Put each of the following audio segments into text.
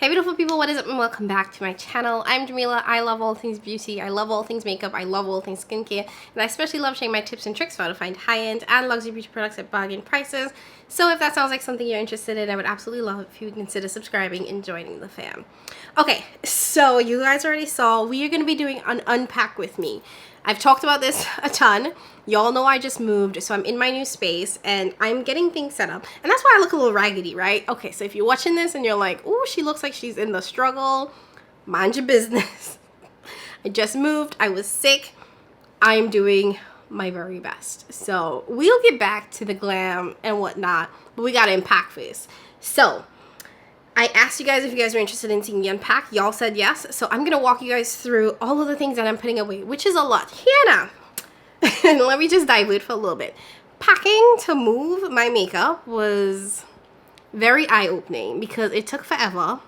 Hey beautiful people, what is up and welcome back to my channel. I'm Jamila. I love all things beauty, I love all things makeup, I love all things skincare, and I especially love sharing my tips and tricks for how to find high-end and luxury beauty products at bargain prices. So if that sounds like something you're interested in, I would absolutely love it if you would consider subscribing and joining the fam. Okay, so you guys already saw we are going to be doing an unpack with me. I've talked about this a ton. Y'all know I just moved, so I'm in my new space and I'm getting things set up. And that's why I look a little raggedy, right? Okay, so if you're watching this and you're like, ooh, she looks like she's in the struggle, mind your business. I just moved, I was sick. I'm doing my very best. So we'll get back to the glam and whatnot, but we gotta unpack first. So I asked you guys if you guys were interested in seeing the unpack. Y'all said yes. So I'm going to walk you guys through all of the things that I'm putting away, which is a lot. Here now. And let me just divert for a little bit. Packing to move my makeup was very eye-opening because it took forever.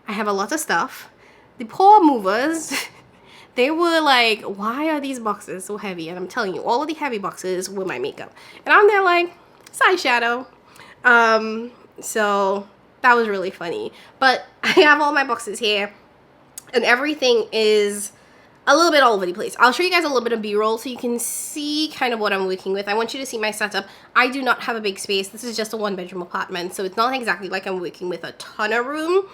I have a lot of stuff. The poor movers, they were like, why are these boxes so heavy? And I'm telling you, all of the heavy boxes were my makeup. And I'm there like, side shadow. So that was really funny. But I have all my boxes here and everything is a little bit all over the place. I'll show you guys a little bit of B-roll so you can see kind of what I'm working with. I want you to see my setup. I do not have a big space. This is just a one-bedroom apartment, so it's not exactly like I'm working with a ton of room.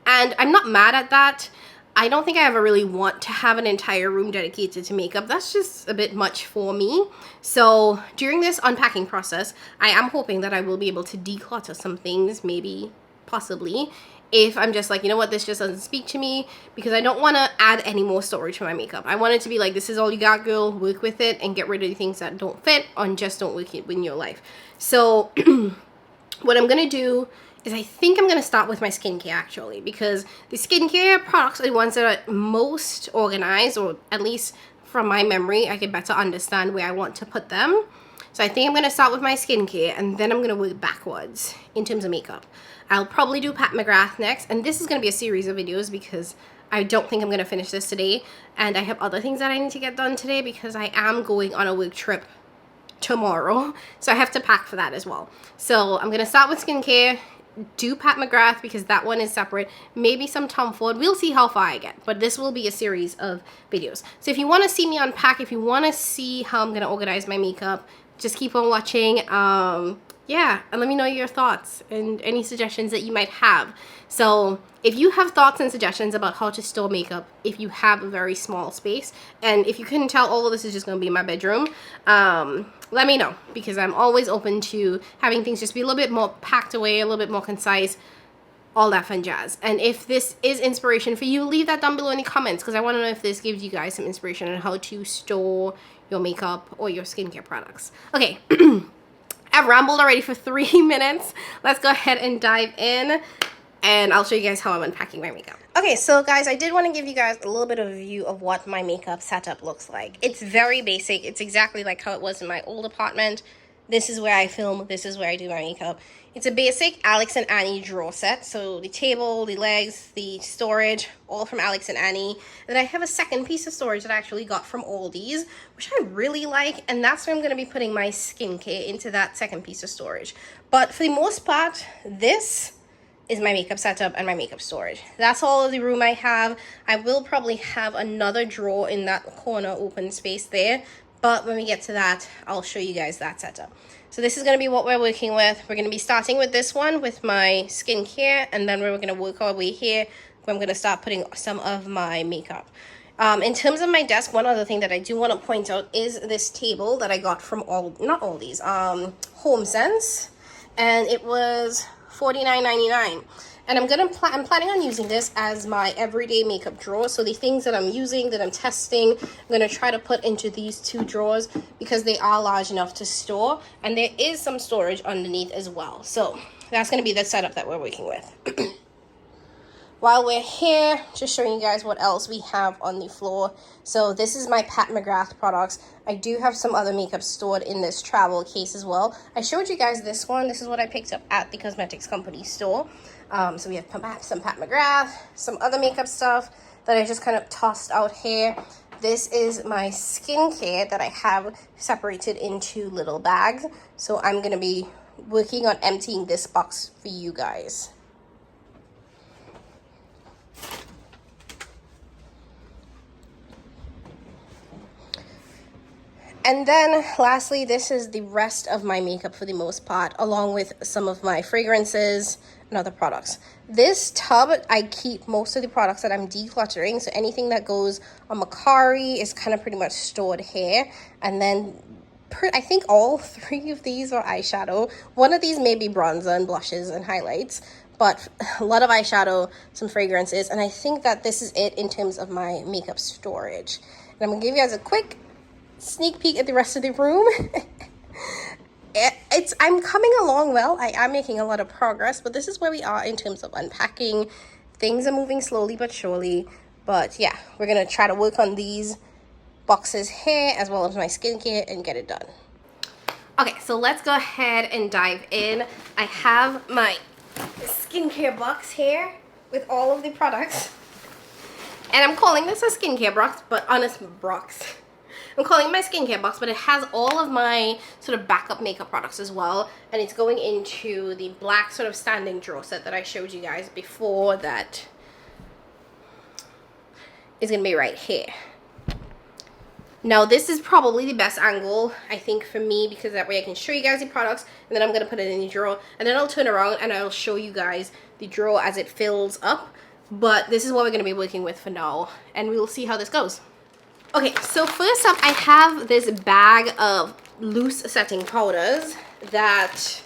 And I'm not mad at that. I don't think I ever really want to have an entire room dedicated to makeup. That's just a bit much for me. So during this unpacking process, I am hoping that I will be able to declutter some things, maybe, possibly, if I'm just like, you know what, this just doesn't speak to me, because I don't want to add any more storage to my makeup. I want it to be like, this is all you got, girl, work with it and get rid of the things that don't fit and just don't work in your life. So what I'm going to do is I think I'm going to start with my skincare actually, because the skincare products are the ones that are most organized, or at least from my memory, I can better understand where I want to put them. So I think I'm going to start with my skincare and then I'm going to work backwards in terms of makeup. I'll probably do Pat McGrath next, and this is going to be a series of videos because I don't think I'm going to finish this today, and I have other things that I need to get done today because I am going on a work trip tomorrow, so I have to pack for that as well. So I'm going to start with skincare, do Pat McGrath because that one is separate, maybe some Tom Ford. We'll see how far I get, but this will be a series of videos. So if you want to see me unpack, if you want to see how I'm going to organize my makeup, just keep on watching. Yeah, and let me know your thoughts and any suggestions that you might have. So if you have thoughts and suggestions about how to store makeup if you have a very small space, and if you couldn't tell, all of this is just going to be in my bedroom, let me know, because I'm always open to having things just be a little bit more packed away, a little bit more concise, all that fun jazz. And if this is inspiration for you, leave that down below in the comments, because I want to know if this gives you guys some inspiration on how to store your makeup or your skincare products. Okay. I've rambled already for 3 minutes. Let's go ahead and dive in, and I'll show you guys how I'm unpacking my makeup. Okay, so guys, I did want to give you guys a little bit of a view of what my makeup setup looks like. It's very basic. It's exactly like how it was in my old apartment. This is where I film. This is where I do my makeup. It's a basic Alex and Annie drawer set. So the table, the legs, the storage, all from Alex and Annie. And then I have a second piece of storage that I actually got from Aldi's, which I really like. And that's where I'm going to be putting my skincare, into that second piece of storage. But for the most part, this is my makeup setup and my makeup storage. That's all of the room I have. I will probably have another drawer in that corner open space there. But when we get to that, I'll show you guys that setup. So this is going to be what we're working with. We're going to be starting with this one with my skincare, and then we're going to work our way here. I'm going to start putting some of my makeup. In terms of my desk, one other thing that I do want to point out is this table that I got from HomeSense, and it was $49.99. And I'm planning on using this as my everyday makeup drawer. So the things that I'm using, that I'm testing, I'm going to try to put into these two drawers because they are large enough to store. And there is some storage underneath as well. So that's going to be the setup that we're working with. While we're here, just showing you guys what else we have on the floor. So this is my Pat McGrath products. I do have some other makeup stored in this travel case as well. I showed you guys this one. This is what I picked up at the cosmetics company store. So we have some Pat McGrath, some other makeup stuff that I just kind of tossed out here. This is my skincare that I have separated into little bags. So I'm going to be working on emptying this box for you guys. And then lastly, this is the rest of my makeup for the most part, along with some of my fragrances and other products. This tub, I keep most of the products that I'm decluttering. So anything that goes on Macari is kind of pretty much stored here. And then I think all 3 of these are eyeshadow. One of these may be bronzer and blushes and highlights, but a lot of eyeshadow, some fragrances, and I think that this is it in terms of my makeup storage. And I'm gonna give you guys a quick sneak peek at the rest of the room. I'm coming along well. I am making a lot of progress, but this is where we are in terms of unpacking. Things are moving slowly but surely. But yeah, we're gonna try to work on these boxes here as well as my skincare and get it done. Okay, so let's go ahead and dive in. I have my skincare box here with all of the products. And I'm calling this a skincare box, but honest box. I'm calling it my skincare box, but it has all of my sort of backup makeup products as well. And it's going into the black sort of standing drawer set that I showed you guys before that is going to be right here. Now, this is probably the best angle, I think, for me, because that way I can show you guys the products, and then I'm going to put it in the drawer, and then I'll turn around and I'll show you guys the drawer as it fills up. But this is what we're going to be working with for now, and we'll see how this goes. Okay, so first up, I have this bag of loose setting powders that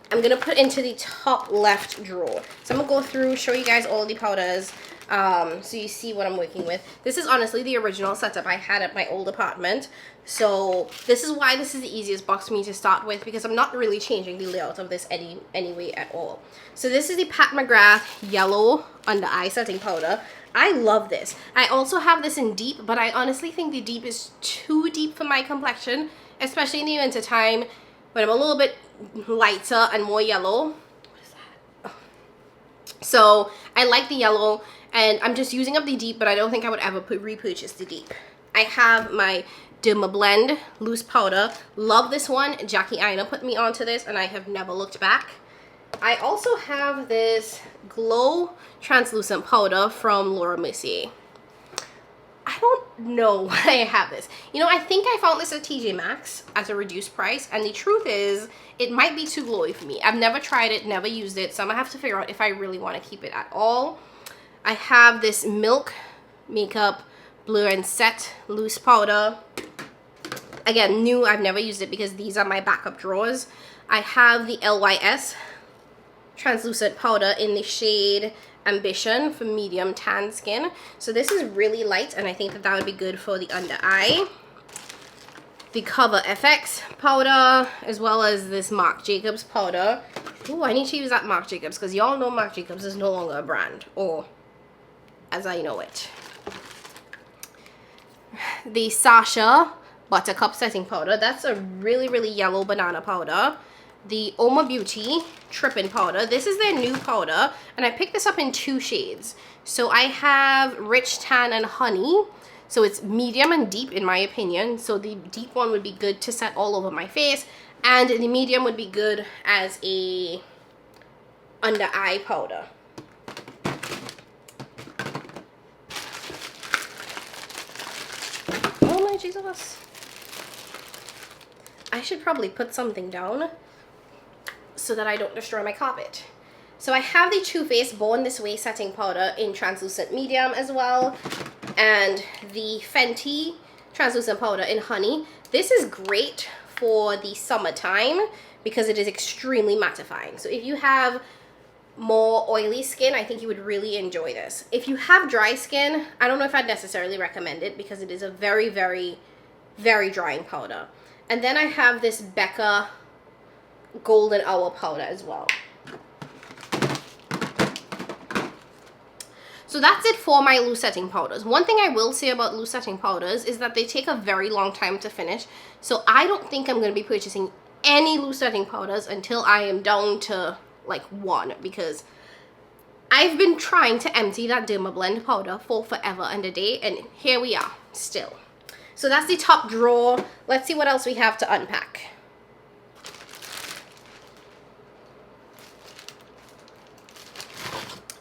I'm going to put into the top left drawer. So I'm going to go through, show you guys all the powders, so you see what I'm working with. This is honestly the original setup I had at my old apartment. So this is why this is the easiest box for me to start with, because I'm not really changing the layout of this anyway at all. So this is the Pat McGrath Yellow Under Eye Setting Powder. I love this. I also have this in deep, but I honestly think the deep is too deep for my complexion, especially in the winter time when I'm a little bit lighter and more yellow. What is that? Oh. So I like the yellow, and I'm just using up the deep, but I don't think I would ever repurchase the deep. I have my Derma Blend loose powder. Love this one. Jackie Aina put me onto this, and I have never looked back. I also have this Glow translucent powder from Laura Mercier. I don't know why I have this. You know, I think I found this at TJ Maxx at a reduced price, and the truth is, it might be too glowy for me. I've never tried it, never used it, so I'm gonna have to figure out if I really want to keep it at all. I have this Milk Makeup Blur and Set loose powder. Again, new, I've never used it because these are my backup drawers. I have the LYS translucent powder in the shade Ambition for medium tan skin. So this is really light, and I think that that would be good for the under eye. The Cover FX powder, as well as this Marc Jacobs powder. Ooh, I need to use that Marc Jacobs, because y'all know Marc Jacobs is no longer a brand, or as I know it. The Sasha Buttercup setting powder. That's a really, really yellow banana powder. The Oma Beauty Trippin' powder. This is their new powder, and I picked this up in 2 shades. So I have Rich Tan and Honey. So it's medium and deep in my opinion. So the deep one would be good to set all over my face, and the medium would be good as a under eye powder. Oh my Jesus. I should probably put something down so that I don't destroy my carpet. So I have the Too Faced Born This Way setting powder in translucent medium as well, and the Fenty translucent powder in Honey. This is great for the summertime because it is extremely mattifying. So if you have more oily skin, I think you would really enjoy this. If you have dry skin, I don't know if I'd necessarily recommend it because it is a very, very, very drying powder. And then I have this Becca Golden Hour powder as well. So that's it for my loose setting powders. One thing I will say about loose setting powders is that they take a very long time to finish. So I don't think I'm going to be purchasing any loose setting powders until I am down to like 1, because I've been trying to empty that Derma Blend powder for forever and a day, and here we are still. So that's the top drawer. Let's see what else we have to unpack.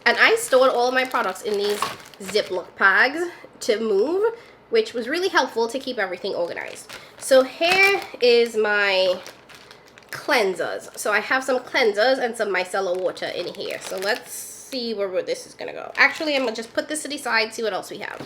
And I stored all of my products in these Ziploc bags to move which was really helpful to keep everything organized. So here is my cleansers. So I have some cleansers and some micellar water in here. So let's see where this is gonna go. Actually, I'm gonna just put this to the side, see what else we have.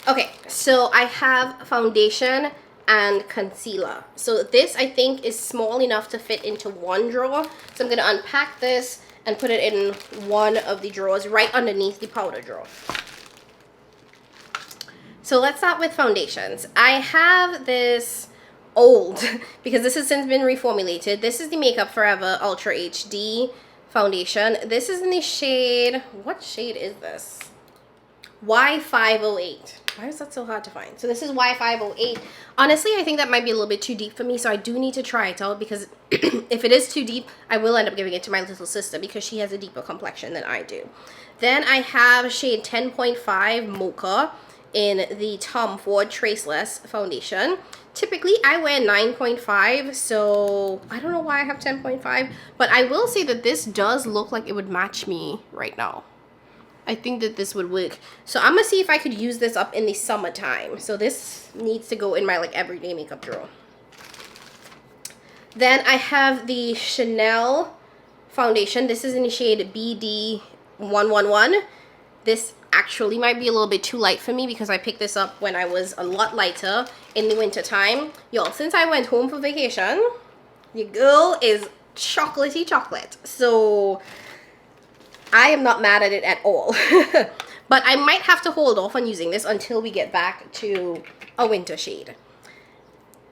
Okay, so I have foundation and concealer. So this, I think, is small enough to fit into one drawer. So I'm going to unpack this and put it in one of the drawers right underneath the powder drawer. So let's start with foundations. I have this old, because this has since been reformulated. This is the Makeup Forever Ultra HD foundation. This is in the shade, what shade is this? Y508. Why is that so hard to find? So this is Y508. Honestly, I think that might be a little bit too deep for me, so I do need to try it out, because if it is too deep, I will end up giving it to my little sister because she has a deeper complexion than I do. Then I have shade 10.5 Mocha in the Tom Ford Traceless foundation. Typically, I wear 9.5, so I don't know why I have 10.5, but I will say that this does look like it would match me right now. I think that this would work. So I'm gonna see if I could use this up in the summertime. So this needs to go in my like everyday makeup drawer. Then I have the Chanel foundation. This is in the shade BD111. This actually might be a little bit too light for me because I picked this up when I was a lot lighter in the winter time. Y'all, since I went home for vacation, your girl is chocolatey chocolate. So I am not mad at it at all. But I might have to hold off on using this until we get back to a winter shade.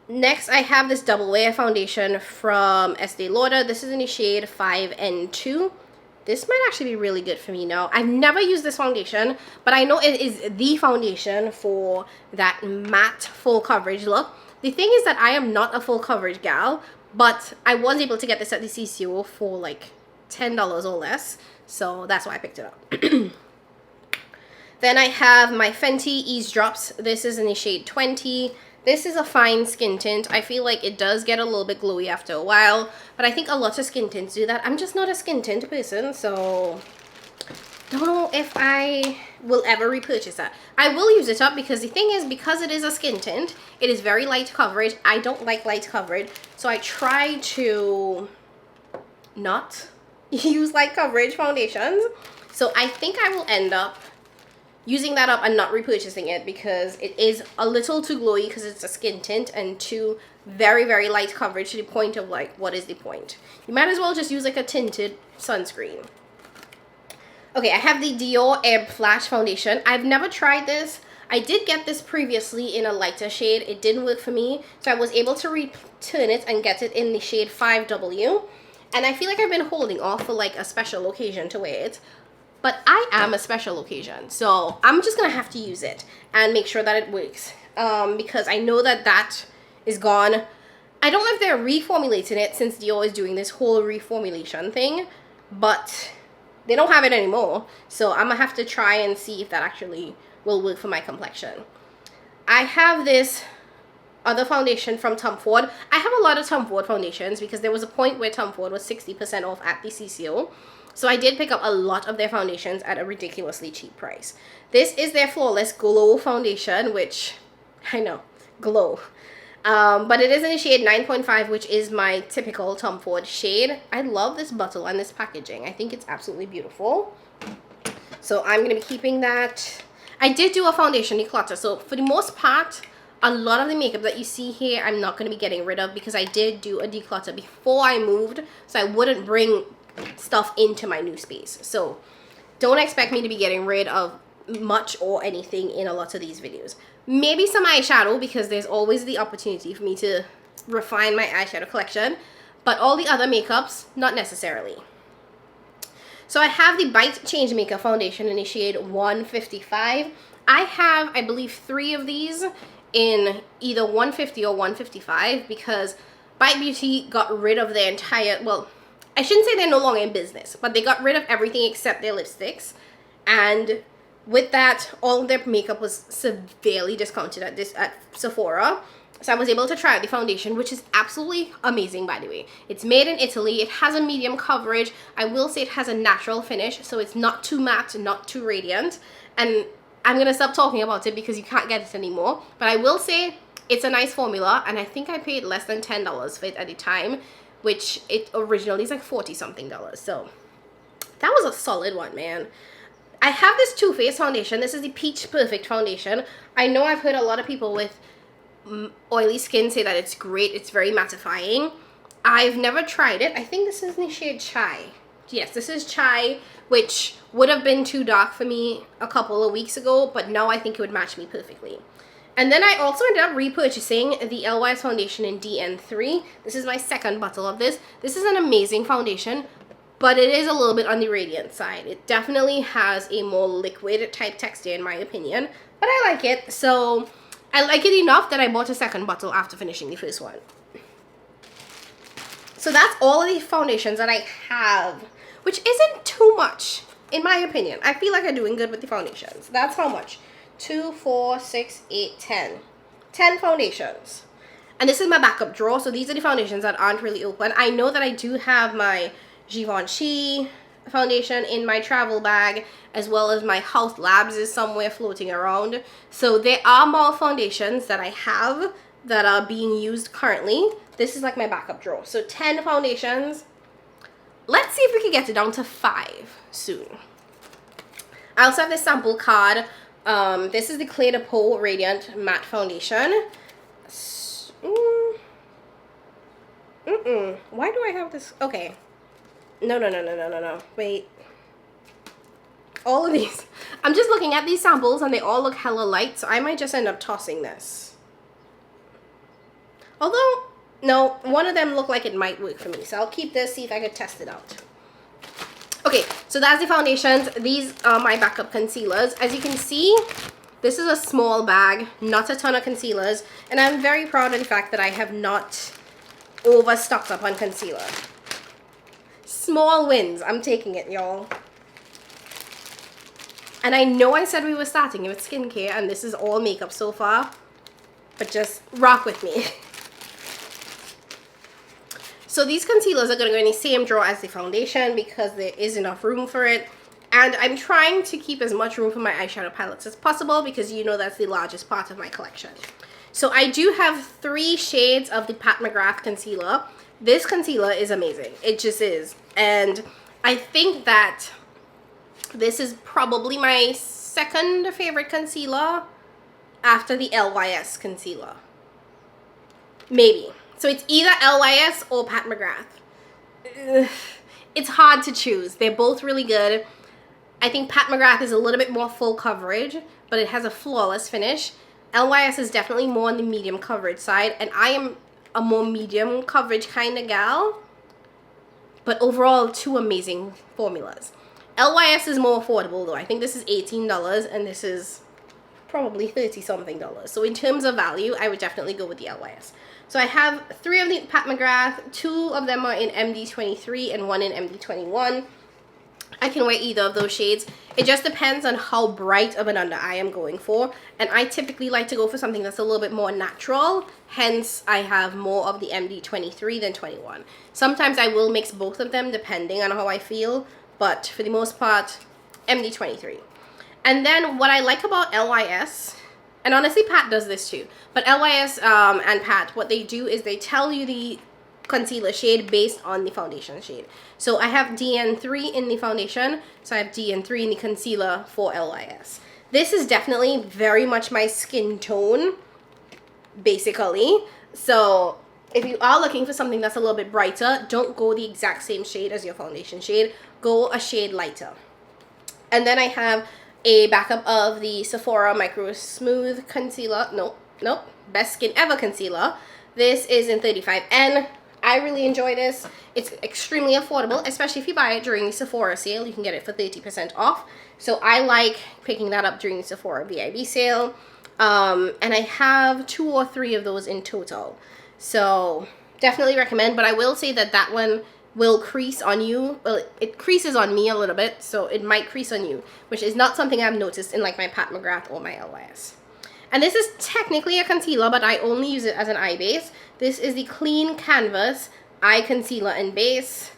Next, I have this double wear foundation from Estee Lauder. This is in the shade 5N2. This might actually be really good for me now. I've never used this foundation, but I know it is the foundation for that matte full coverage look. The thing is that I am not a full coverage gal, but I was able to get this at the CCO for like $10 or less. So that's why I picked it up. Then I have my Fenty Ease Drops. This is in the shade 20. This is a fine skin tint. I feel like it does get a little bit glowy after a while, but I think a lot of skin tints do that. I'm just not a skin tint person, so don't know if I will ever repurchase that. I will use it up because the thing is, because it is a skin tint, it is very light coverage. I don't like light coverage, so I try to not use light coverage foundations. So I think I will end up using that up and not repurchasing it because it is a little too glowy because it's a skin tint and too very, very light coverage to the point of like, what is the point? You might as well just use like a tinted sunscreen. Okay, I have the Dior Air Flash foundation. I've never tried this. I did get this previously in a lighter shade. It didn't work for me, so I was able to return it and get it in the shade 5W. And I feel like I've been holding off for like a special occasion to wear it. But I am a special occasion, so I'm just gonna have to use it and make sure that it works because I know that that is gone. I don't know if they're reformulating it since Dior is doing this whole reformulation thing, but they don't have it anymore. So I'm gonna have to try and see if that actually will work for my complexion. I have this other foundation from Tom Ford. I have a lot of Tom Ford foundations because there was a point where Tom Ford was 60% off at the CCO. So I did pick up a lot of their foundations at a ridiculously cheap price. This is their Flawless Glow foundation, which I know, glow. But it is in the shade 9.5, which is my typical Tom Ford shade. I love this bottle and this packaging. I think it's absolutely beautiful. So I'm going to be keeping that. I did do a foundation declutter. So for the most part, a lot of the makeup that you see here, I'm not going to be getting rid of because I did do a declutter before I moved. So I wouldn't bring stuff into my new space. So don't expect me to be getting rid of much or anything in a lot of these videos. Maybe some eyeshadow because there's always the opportunity for me to refine my eyeshadow collection, but all the other makeups, not necessarily. So I have the Bite Change Makeup foundation in the shade 155. I have, I believe, 3 of these in either 150 or 155 because Bite Beauty got rid of their entire, well, I shouldn't say they're no longer in business, but they got rid of everything except their lipsticks. And with that, all of their makeup was severely discounted at Sephora. So I was able to try out the foundation, which is absolutely amazing, by the way. It's made in Italy. It has a medium coverage. I will say it has a natural finish, so it's not too matte, not too radiant. And I'm going to stop talking about it because you can't get it anymore. But I will say it's a nice formula, and I think I paid less than $10 for it at the time, which it originally is like 40 something dollars. So that was a solid one, man. I have this Too Faced foundation. This is the Peach Perfect foundation. I know I've heard a lot of people with oily skin say that it's great. It's very mattifying. I've never tried it. I think this is in the shade Chai. Yes, this is Chai, which would have been too dark for me a couple of weeks ago, but now I think it would match me perfectly. And then I also ended up repurchasing the LYS foundation in DN3. This is my second bottle of this. This is an amazing foundation, but it is a little bit on the radiant side. It definitely has a more liquid type texture in my opinion, but I like it. So I like it enough that I bought a second bottle after finishing the first one. So that's all of the foundations that I have, which isn't too much in my opinion. I feel like I'm doing good with the foundations. That's how much? 2, 4, 6, 8, 10. 10 foundations. And this is my backup drawer. So these are the foundations that aren't really open. I know that I do have my Givenchy foundation in my travel bag, as well as my House Labs is somewhere floating around. So there are more foundations that I have that are being used currently. This is like my backup drawer. So 10 foundations. Let's see if we can get it down to 5 soon. I also have this sample card. This is the Clé de Peau Radiant Matte Foundation. Why do I have this? Okay. No. Wait. All of these. I'm just looking at these samples and they all look hella light, so I might just end up tossing this. Although, no, one of them look like it might work for me, so I'll keep this, see if I could test it out. Okay, so that's the foundations. These are my backup concealers. As you can see, this is a small bag, not a ton of concealers, and I'm very proud of the fact that I have not overstocked up on concealer. Small wins. I'm taking it, y'all. And I know I said we were starting with skincare, and this is all makeup so far, but just rock with me. So these concealers are going to go in the same drawer as the foundation because there is enough room for it. And I'm trying to keep as much room for my eyeshadow palettes as possible because you know that's the largest part of my collection. So I do have 3 shades of the Pat McGrath concealer. This concealer is amazing. It just is. And I think that this is probably my second favorite concealer after the LYS concealer. Maybe. So it's either LYS or Pat McGrath. Ugh. It's hard to choose. They're both really good. I think Pat McGrath is a little bit more full coverage, but it has a flawless finish. LYS is definitely more on the medium coverage side, and I am a more medium coverage kind of gal. But overall, 2 amazing formulas. LYS is more affordable though. I think this is $18 and this is probably 30 something dollars. So in terms of value, I would definitely go with the LYS. So I have 3 of the Pat McGrath, 2 of them are in MD23 and 1 in MD21. I can wear either of those shades. It just depends on how bright of an under eye I'm going for. And I typically like to go for something that's a little bit more natural. Hence, I have more of the MD23 than 21. Sometimes I will mix both of them depending on how I feel. But for the most part, MD23. And then what I like about LYS, and honestly Pat does this too, but LYS and Pat, what they do is they tell you the concealer shade based on the foundation shade. So I have DN3 in the foundation, so I have DN3 in the concealer for LYS. This is definitely very much my skin tone, basically. So if you are looking for something that's a little bit brighter, don't go the exact same shade as your foundation shade. Go a shade lighter. And then I have a backup of the Sephora Micro Smooth Concealer. Nope. Best Skin Ever Concealer. This is in 35N. I really enjoy this. It's extremely affordable, especially if you buy it during the Sephora sale. You can get it for 30% off. So I like picking that up during the Sephora VIB sale. And I have 2 or 3 of those in total. So definitely recommend, but I will say that that one will crease on you. Well, it creases on me a little bit, so it might crease on you, which is not something I've noticed in like my Pat McGrath or my LYS. And this is technically a concealer, but I only use it as an eye base. This is the Clean Canvas Eye Concealer and Base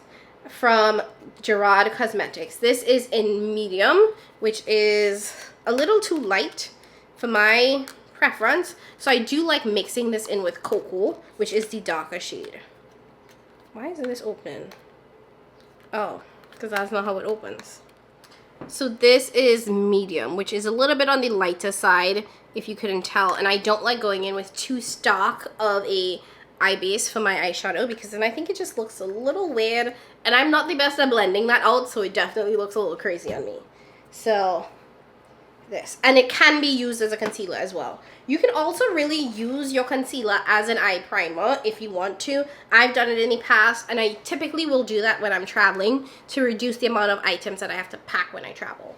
from Gerard Cosmetics. This is in medium, which is a little too light for my preference. So I do like mixing this in with Cocoa, which is the darker shade. Why isn't this open? Oh, because that's not how it opens. So this is medium, which is a little bit on the lighter side, if you couldn't tell. And I don't like going in with too stark of a eye base for my eyeshadow, because then I think it just looks a little weird. And I'm not the best at blending that out, so it definitely looks a little crazy on me. So this. And it can be used as a concealer as well. You can also really use your concealer as an eye primer if you want to. I've done it in the past, and I typically will do that when I'm traveling to reduce the amount of items that I have to pack when I travel.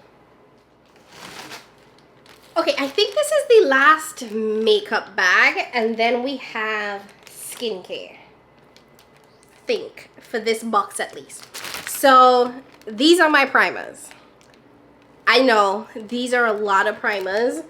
Okay, I think this is the last makeup bag, and then we have skincare. Think, for this box at least. So these are my primers. I know these are a lot of primers.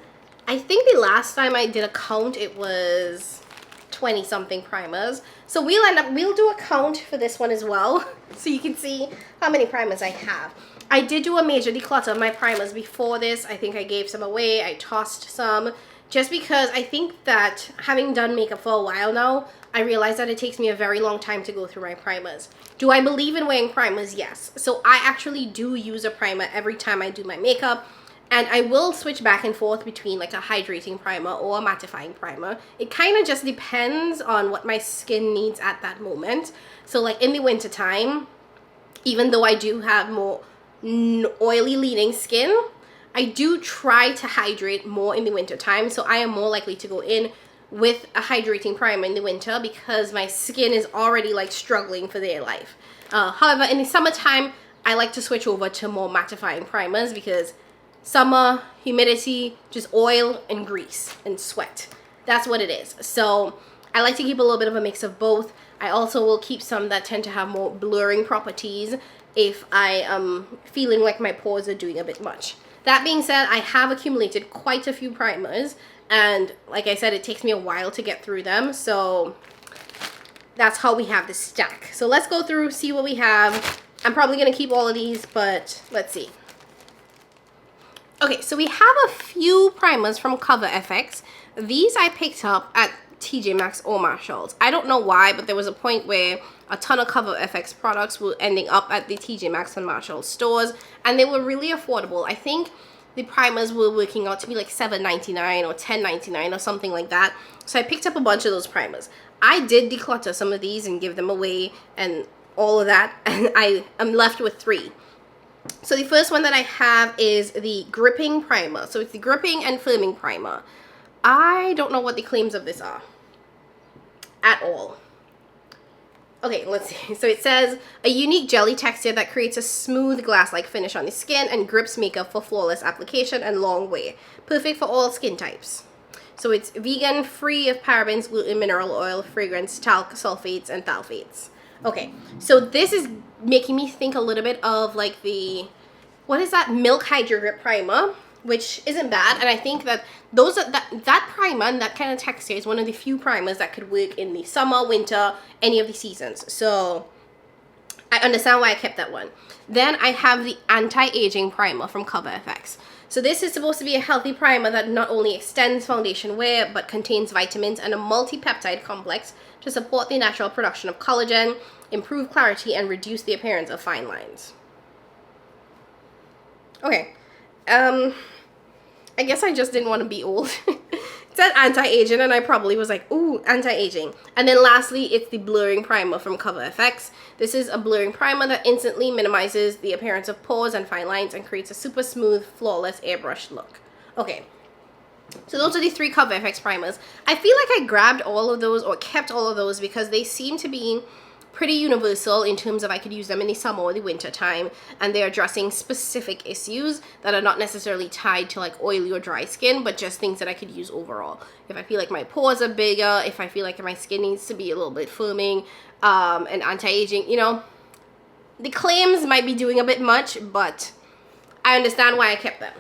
I think the last time I did a count, it was 20 something primers. So we'll do a count for this one as well, so you can see how many primers I have. I did do a major declutter of my primers before this. I think I gave some away. I tossed some, just because I think that having done makeup for a while now, I realized that it takes me a very long time to go through my primers. Do I believe in wearing primers? Yes. So I actually do use a primer every time I do my makeup. And I will switch back and forth between like a hydrating primer or a mattifying primer. It kind of just depends on what my skin needs at that moment. So like in the winter time, even though I do have more oily leaning skin, I do try to hydrate more in the winter time. So I am more likely to go in with a hydrating primer in the winter, because my skin is already like struggling for their life. However, in the summertime, I like to switch over to more mattifying primers, because summer, humidity, just oil and grease and sweat. That's what it is. So I like to keep a little bit of a mix of both. I also will keep some that tend to have more blurring properties if I am feeling like my pores are doing a bit much. That being said, I have accumulated quite a few primers, and like I said, it takes me a while to get through them. So that's how we have this stack. So let's go through, see what we have. I'm probably going to keep all of these, but let's see. Okay, so we have a few primers from Cover FX. These I picked up at TJ Maxx or Marshalls. I don't know why, but there was a point where a ton of Cover FX products were ending up at the TJ Maxx and Marshalls stores, and they were really affordable. I think the primers were working out to be like $7.99 or $10.99 or something like that. So I picked up a bunch of those primers. I did declutter some of these and give them away and all of that, and I am left with 3. So the first one that I have is the Gripping Primer. So it's the Gripping and Firming Primer. I don't know what the claims of this are at all. Okay, let's see. So it says, a unique jelly texture that creates a smooth glass-like finish on the skin and grips makeup for flawless application and long wear. Perfect for all skin types. So it's vegan, free of parabens, gluten, mineral oil, fragrance, talc, sulfates, and phthalates. Okay, so this is making me think a little bit of like the, what is that, Milk Hydro Grip Primer, which isn't bad. And I think that that primer and that kind of texture is one of the few primers that could work in the summer, winter, any of the seasons. So I understand why I kept that one. Then I have the Anti-Aging Primer from Cover FX. So this is supposed to be a healthy primer that not only extends foundation wear, but contains vitamins and a multi-peptide complex to support the natural production of collagen, improve clarity, and reduce the appearance of fine lines. Okay. I guess I just didn't want to be old. It said anti-aging, and I probably was like, ooh, anti-aging. And then lastly, it's the Blurring Primer from Cover FX. This is a blurring primer that instantly minimizes the appearance of pores and fine lines and creates a super smooth, flawless airbrush look. Okay, so those are the 3 Cover FX primers. I feel like I grabbed all of those or kept all of those because they seem to be pretty universal in terms of I could use them in the summer or the winter time, and they're addressing specific issues that are not necessarily tied to like oily or dry skin, but just things that I could use overall. If I feel like my pores are bigger, if I feel like my skin needs to be a little bit firming, and anti-aging, you know, The claims might be doing a bit much, but I understand why I kept them.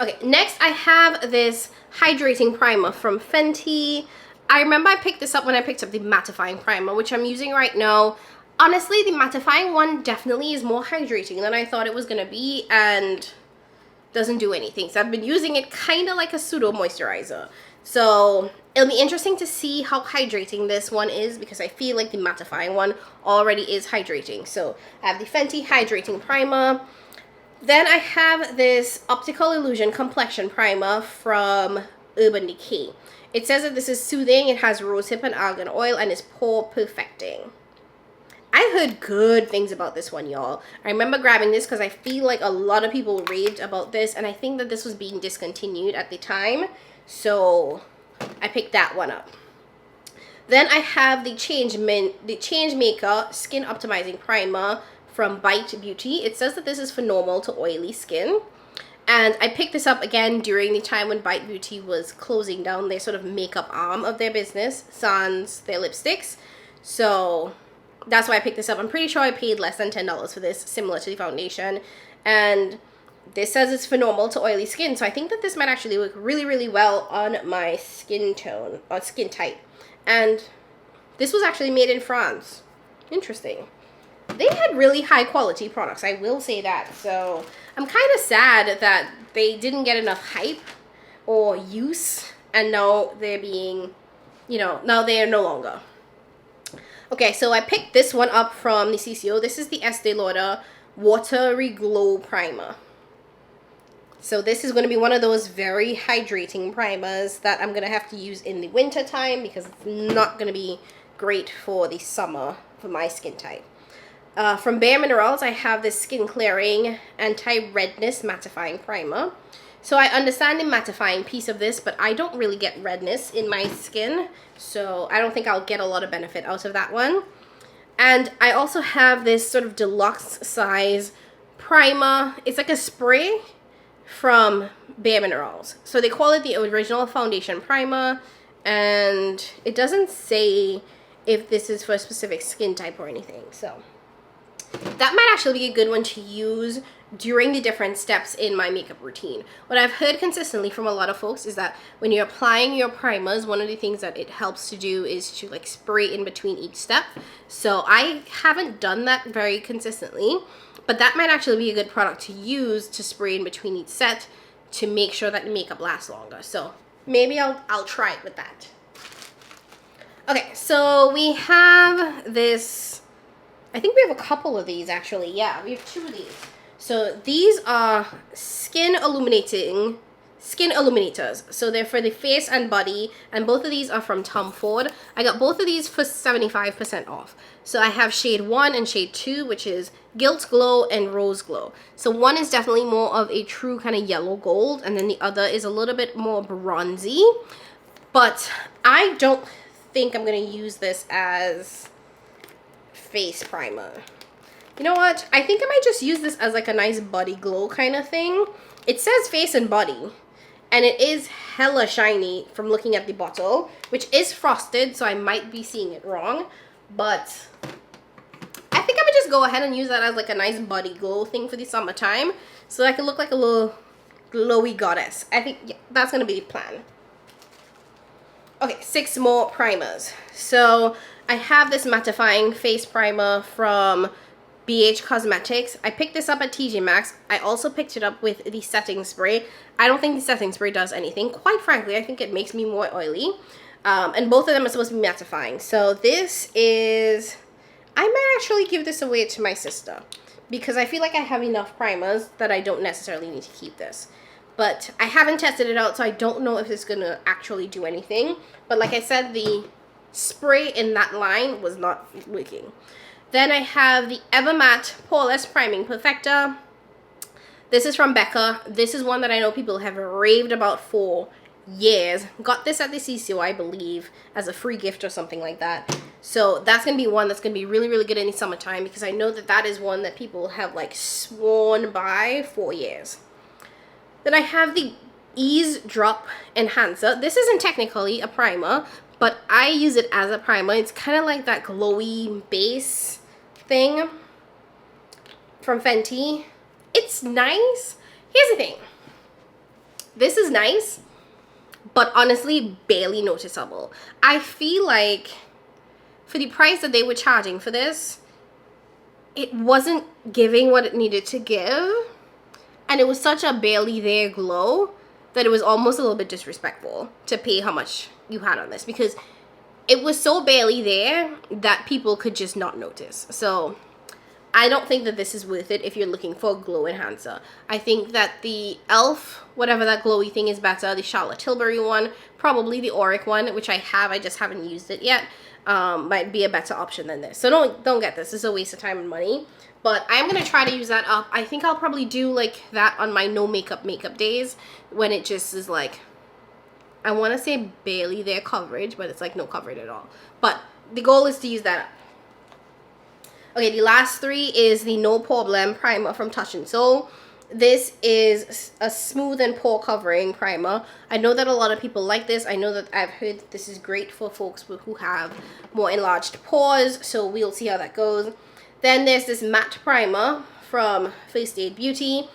Okay, next I have this hydrating primer from Fenty. I remember I picked this up when I picked up the mattifying primer, which I'm using right now. Honestly, the mattifying one definitely is more hydrating than I thought it was gonna be, and doesn't do anything. So I've been using it kind of like a pseudo moisturizer. So it'll be interesting to see how hydrating this one is, because I feel like the mattifying one already is hydrating. So I have the Fenty hydrating primer. Then I have this Optical Illusion complexion primer from Urban Decay. It says that this is soothing, it has rosehip and argan oil, and is pore perfecting. I heard good things about this one, y'all. I remember grabbing this because I feel like a lot of people raved about this, and I think that this was being discontinued at the time, so I picked that one up. Then I have the Change Maker Skin Optimizing Primer from Bite Beauty. It says that this is for normal to oily skin. And I picked this up again during the time when Bite Beauty was closing down their sort of makeup arm of their business, sans their lipsticks. So that's why I picked this up. I'm pretty sure I paid less than $10 for this, similar to the foundation. And this says it's for normal to oily skin. So I think that this might actually work really, really well on my skin tone, or skin type. And this was actually made in France. Interesting. They had really high quality products, I will say that. So I'm kind of sad that they didn't get enough hype or use, and now they're being, you know, now they are no longer. Okay, so I picked this one up from the CCO. This is the Estee Lauder Watery Glow Primer. So this is going to be one of those very hydrating primers that I'm going to have to use in the winter time, because it's not going to be great for the summer for my skin type. From Bare Minerals, I have this Skin Clearing Anti-Redness Mattifying Primer. So I understand the mattifying piece of this, but I don't really get redness in my skin, so I don't think I'll get a lot of benefit out of that one. And I also have this sort of deluxe size primer. It's like a spray from Bare Minerals. So they call it the original foundation primer, and it doesn't say if this is for a specific skin type or anything, so that might actually be a good one to use during the different steps in my makeup routine. What I've heard consistently from a lot of folks is that when you're applying your primers, one of the things that it helps to do is to like spray in between each step. So I haven't done that very consistently, but that might actually be a good product to use to spray in between each set to make sure that the makeup lasts longer. So maybe I'll try it with that. Okay, so we have this, I think we have a couple of these actually. Yeah, we have 2 of these. So these are skin illuminators. So they're for the face and body, and both of these are from Tom Ford. I got both of these for 75% off. So I have shade 1 and shade 2, which is Gilt Glow and Rose Glow. So one is definitely more of a true kind of yellow gold, and then the other is a little bit more bronzy. But I don't think I'm going to use this as face primer. You know what? I think I might just use this as like a nice body glow kind of thing. It says face and body, and it is hella shiny from looking at the bottle, which is frosted, so I might be seeing it wrong, but I think I would just go ahead and use that as like a nice body glow thing for the summertime, so I can look like a little glowy goddess. I think, yeah, that's gonna be the plan. Okay, 6 more primers. So I have this mattifying face primer from BH Cosmetics. I picked this up at TJ Maxx. I also picked it up with the setting spray. I don't think the setting spray does anything. Quite frankly, I think it makes me more oily. And both of them are supposed to be mattifying. So this is, I might actually give this away to my sister, because I feel like I have enough primers that I don't necessarily need to keep this. But I haven't tested it out, so I don't know if it's gonna actually do anything. But like I said, the spray in that line was not working. Then I have the Evermatte Poreless Priming Perfector. This is from Becca. This is one that I know people have raved about for years. Got this at the CCO, I believe, as a free gift or something like that. So that's going to be one that's going to be really, really good in the summertime, because I know that that is one that people have like sworn by for years. Then I have the Ease Drop Enhancer. This isn't technically a primer, but I use it as a primer. It's kind of like that glowy base thing. from Fenty. It's nice. Here's the thing. This is nice, but honestly, barely noticeable. I feel like for the price that they were charging for this, it wasn't giving what it needed to give. And it was such a barely there glow that it was almost a little bit disrespectful to pay how much you had on this, because it was so barely there that people could just not notice. So I don't think that this is worth it if you're looking for a glow enhancer. I think that the e.l.f., whatever that glowy thing is, better. The Charlotte Tilbury one, probably the Auric one, which I have, I just haven't used it yet, might be a better option than this. So don't get this. This is a waste of time and money. But I'm going to try to use that up. I think I'll probably do like that on my no makeup days, when it just is like, I want to say barely there coverage, but it's like no coverage at all. But the goal is to use that up. Okay, the last three is the No Problem Primer from Touch in Sol. This is a smooth and pore covering primer. I know that a lot of people like this. I know that I've heard this is great for folks who have more enlarged pores, so we'll see how that goes. Then there's this matte primer from First Aid Beauty.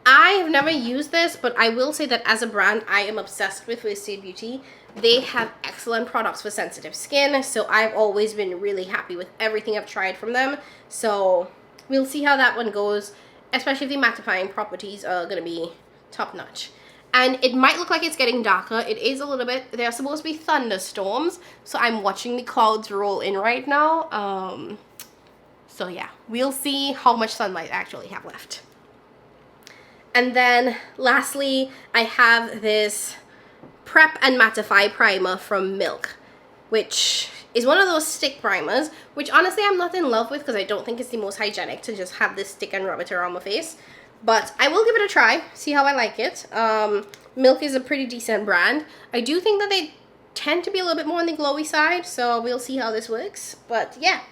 I have never used this, but I will say that as a brand, I am obsessed with First Aid Beauty. They have excellent products for sensitive skin, so I've always been really happy with everything I've tried from them. So we'll see how that one goes, especially if the mattifying properties are going to be top notch. And it might look like it's getting darker. It is a little bit. There are supposed to be thunderstorms, so I'm watching the clouds roll in right now. So yeah, we'll see how much sunlight I actually have left. And then lastly, I have this Prep and Mattify primer from Milk, which is one of those stick primers, which honestly I'm not in love with because I don't think it's the most hygienic to just have this stick and rub it around my face. But I will give it a try, see how I like it. Milk is a pretty decent brand. I do think that they tend to be a little bit more on the glowy side, so we'll see how this works. But yeah,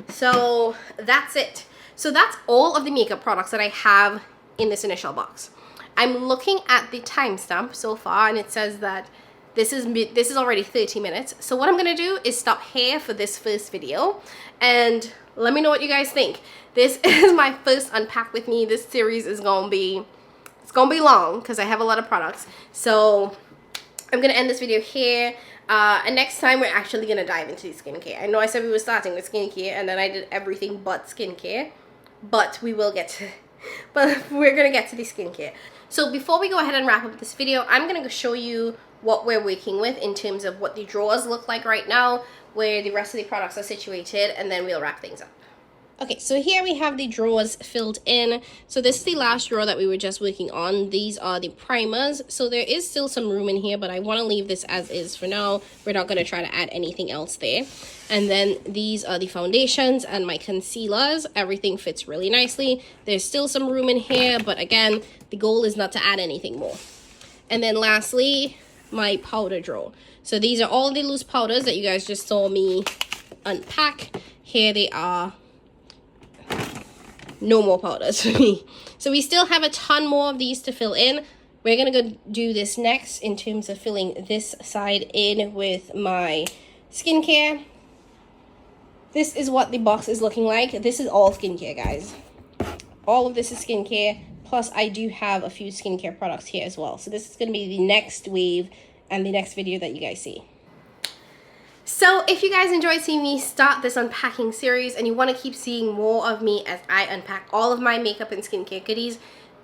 so that's it. So that's all of the makeup products that I have in this initial box. I'm looking at the timestamp so far, and it says that this is already 30 minutes. So what I'm gonna do is stop here for this first video, and let me know what you guys think. This is my first unpack with me. This series is gonna be long because I have a lot of products. So I'm gonna end this video here. And next time we're actually gonna dive into the skincare. I know I said we were starting with skincare, and then I did everything but skincare, but we're gonna get to the skincare. So before we go ahead and wrap up this video, I'm gonna show you what we're working with in terms of what the drawers look like right now, where the rest of the products are situated, and then we'll wrap things up. Okay, so here we have the drawers filled in. So this is the last drawer that we were just working on. These are the primers. So there is still some room in here, but I want to leave this as is for now. We're not going to try to add anything else there. And then these are the foundations and my concealers. Everything fits really nicely. There's still some room in here, but again, the goal is not to add anything more. And then lastly, my powder drawer. So these are all the loose powders that you guys just saw me unpack. Here they are. No more powders for me. So we still have a ton more of these to fill in. We're gonna go do this next in terms of filling this side in with my skincare. This is what the box is looking like. This is all skincare, guys. All of this is skincare. Plus I do have a few skincare products here as well. So this is gonna be the next wave and the next video that you guys see. So if you guys enjoyed seeing me start this unpacking series and you want to keep seeing more of me as I unpack all of my makeup and skincare goodies,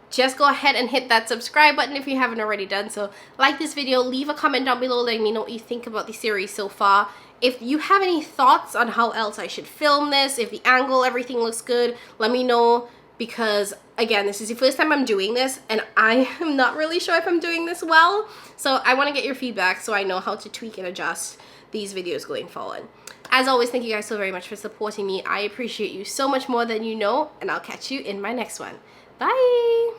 just go ahead and hit that subscribe button if you haven't already done so. Like this video, leave a comment down below letting me know what you think about the series so far. If you have any thoughts on how else I should film this, if the angle, everything looks good, let me know, because again, this is the first time I'm doing this and I am not really sure if I'm doing this well. So I want to get your feedback so I know how to tweak and adjust these videos going forward. As always, thank you guys so very much for supporting me. I appreciate you so much more than you know, and I'll catch you in my next one. Bye!